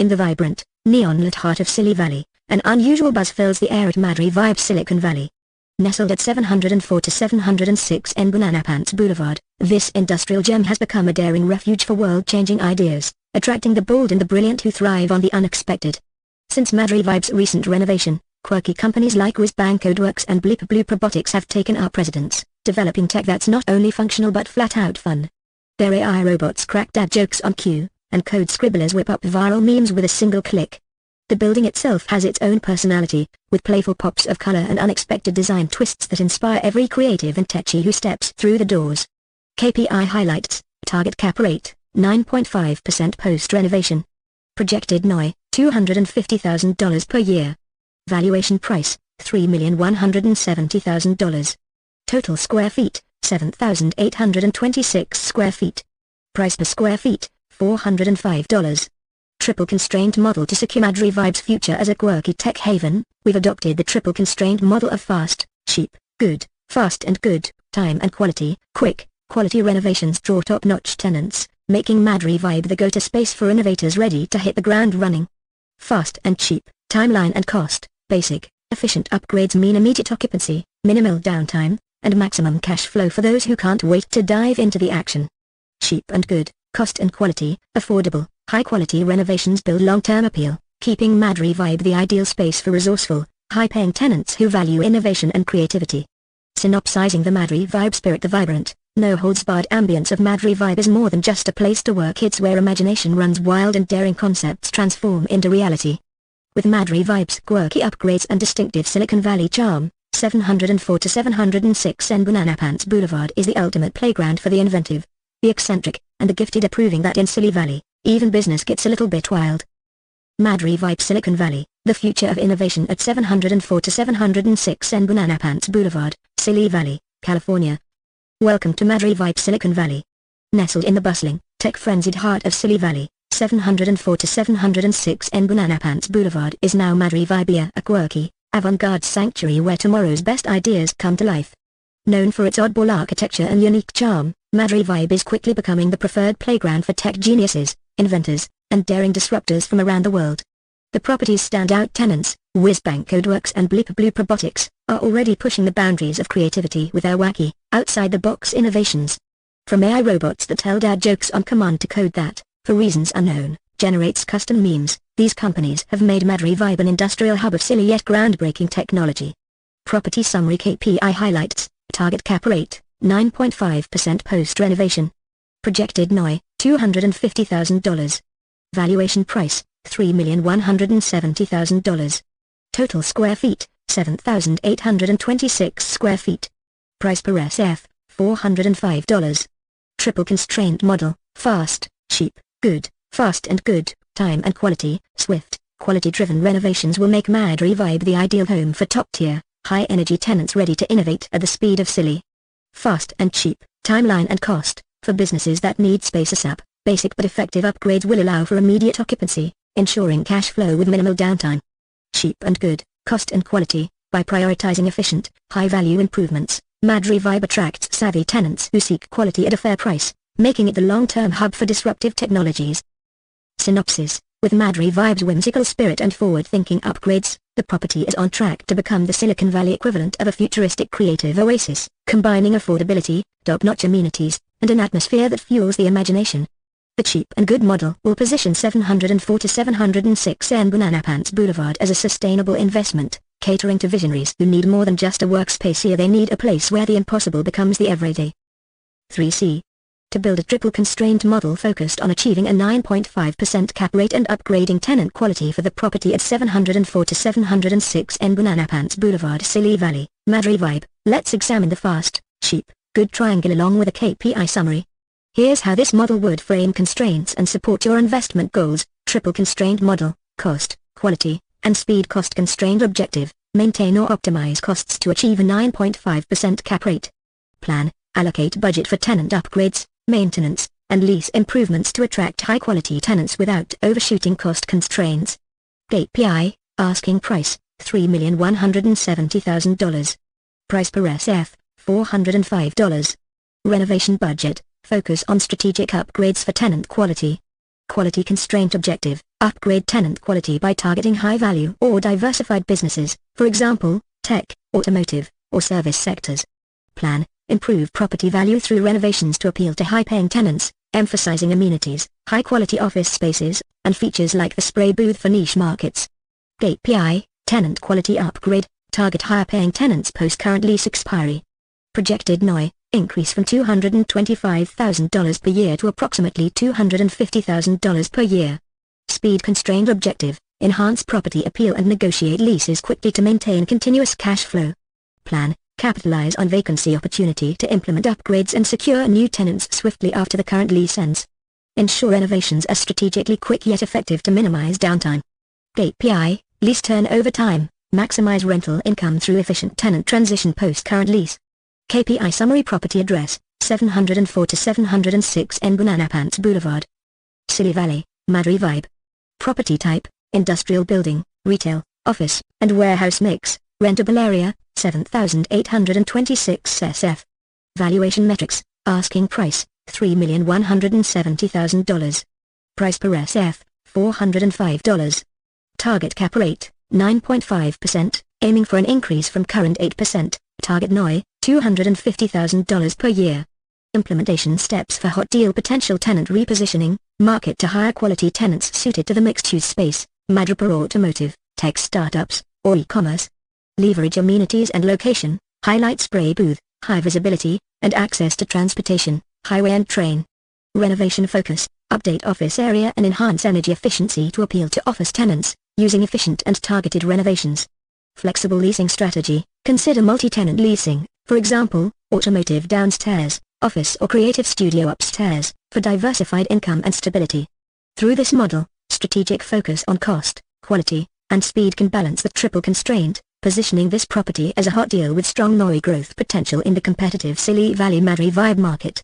In the vibrant, neon-lit heart of Silly Valley, an unusual buzz fills the air at Madripoor, Silicon Valley. Nestled at 704 to 706 N Banana Pants Boulevard, this industrial gem has become a daring refuge for world-changing ideas, attracting the bold and the brilliant who thrive on the unexpected. Since Madripoor's recent renovation, quirky companies like Codeworks and Bleep Bloop Robotics have taken up residence, developing tech that's not only functional but flat-out fun. Their AI robots crack dad jokes on cue, and code scribblers whip up viral memes with a single click. The building itself has its own personality, with playful pops of color and unexpected design twists that inspire every creative and techie who steps through the doors. KPI highlights: target cap rate, 9.5% post-renovation. Projected NOI, $250,000 per year. Valuation price, $3,170,000. Total square feet, 7,826 square feet. Price per square feet, $405. Triple constraint model. To secure Madripoor's future as a quirky tech haven, we've adopted the triple constraint model of fast, cheap, good, fast and good, time and quality. Quick, quality renovations draw top-notch tenants, making Madripoor the go-to space for innovators ready to hit the ground running. Fast and cheap, timeline and cost. Basic, efficient upgrades mean immediate occupancy, minimal downtime, and maximum cash flow for those who can't wait to dive into the action. Cheap and good, cost and quality. Affordable, high-quality renovations build long-term appeal, keeping Madripoor the ideal space for resourceful, high-paying tenants who value innovation and creativity. Synopsizing the Madripoor spirit. The vibrant, no-holds-barred ambience of Madripoor is more than just a place to work. It's where imagination runs wild and daring concepts transform into reality. With Madripoor's quirky upgrades and distinctive Silicon Valley charm, 704 to 706 N Banana Pants Boulevard is the ultimate playground for the inventive, the eccentric, and the gifted, proving that in Silly Valley, even business gets a little bit wild. Madripoor, Silicon Valley, the future of innovation at 704 to 706 N Banana Pants Boulevard, Silly Valley, California. Welcome to Madripoor, Silicon Valley. Nestled in the bustling, tech-frenzied heart of Silly Valley, 704 to 706 N Banana Pants Boulevard is now Madripoor, a quirky, avant-garde sanctuary where tomorrow's best ideas come to life. Known for its oddball architecture and unique charm, Madripoor is quickly becoming the preferred playground for tech geniuses, inventors, and daring disruptors from around the world. The property's standout tenants, Codeworks and Bleep Bloop Robotics, are already pushing the boundaries of creativity with their wacky, outside-the-box innovations. From AI robots that tell dad jokes on command to code that, for reasons unknown, generates custom memes, these companies have made Madripoor an industrial hub of silly yet groundbreaking technology. Property summary. KPI highlights: target cap rate, 9.5% post-renovation. Projected NOI, $250,000. Valuation price, $3,170,000. Total square feet, 7,826 square feet. Price per SF, $405. Triple constraint model, fast, cheap, good, fast and good, time and quality. Swift, quality-driven renovations will make Madripoor the ideal home for top-tier, high-energy tenants ready to innovate at the speed of Silly. Fast and cheap, timeline and cost. For businesses that need space ASAP, basic but effective upgrades will allow for immediate occupancy, ensuring cash flow with minimal downtime. Cheap and good, cost and quality. By prioritizing efficient, high-value improvements, Madripoor attracts savvy tenants who seek quality at a fair price, making it the long-term hub for disruptive technologies. Synopsis: with Madripoor's whimsical spirit and forward-thinking upgrades, the property is on track to become the Silicon Valley equivalent of a futuristic creative oasis, combining affordability, top-notch amenities, and an atmosphere that fuels the imagination. The cheap and good model will position 704 to 706 N Banana Pants Boulevard as a sustainable investment, catering to visionaries who need more than just a workspace. Here they need a place where the impossible becomes the everyday. 3C. To build a triple constraint model focused on achieving a 9.5% cap rate and upgrading tenant quality for the property at 704 to 706 N Banana Pants Boulevard, Silly Valley, Madripoor, let's examine the fast, cheap, good triangle along with a KPI summary. Here's how this model would frame constraints and support your investment goals. Triple constraint model: cost, quality, and speed. Cost constraint objective: maintain or optimize costs to achieve a 9.5% cap rate. Plan: allocate budget for tenant upgrades, maintenance, and lease improvements to attract high-quality tenants without overshooting cost constraints. KPI: asking price, $3,170,000. Price per SF, $405. Renovation budget: focus on strategic upgrades for tenant quality. Quality constraint objective: Upgrade tenant quality by targeting high-value or diversified businesses, for example, tech, automotive, or service sectors. Plan, improve property value through renovations to appeal to high-paying tenants, emphasizing amenities, high-quality office spaces, and features like the spray booth for niche markets. KPI, tenant quality upgrade, target higher-paying tenants post-current lease expiry. Projected NOI, increase from $225,000 per year to approximately $250,000 per year. Speed-constrained objective, enhance property appeal and negotiate leases quickly to maintain continuous cash flow. Plan, capitalize on vacancy opportunity to implement upgrades and secure new tenants swiftly after the current lease ends. Ensure renovations are strategically quick yet effective to minimize downtime. KPI, lease turnover time, maximize rental income through efficient tenant transition post-current lease. KPI summary property address, 704 to 706 N Banana Pants Boulevard, Silly Valley, Madripoor. Property type, industrial building, retail, office, and warehouse mix, rentable area, 7,826 SF. Valuation metrics, asking price, $3,170,000. Price per SF, $405. Target cap rate, 9.5%, aiming for an increase from current 8%, target NOI, $250,000 per year. Implementation steps for hot deal potential tenant repositioning, market to higher quality tenants suited to the mixed-use space, Madripoor automotive, tech startups, or e-commerce. Leverage amenities and location, highlight spray booth, high visibility, and access to transportation, highway and train. Renovation focus, update office area and enhance energy efficiency to appeal to office tenants, using efficient and targeted renovations. Flexible leasing strategy, consider multi-tenant leasing, for example, automotive downstairs, office or creative studio upstairs, for diversified income and stability. Through this model, strategic focus on cost, quality, and speed can balance the triple constraint, positioning this property as a hot deal with strong NOI growth potential in the competitive Silly Valley Madripoor market.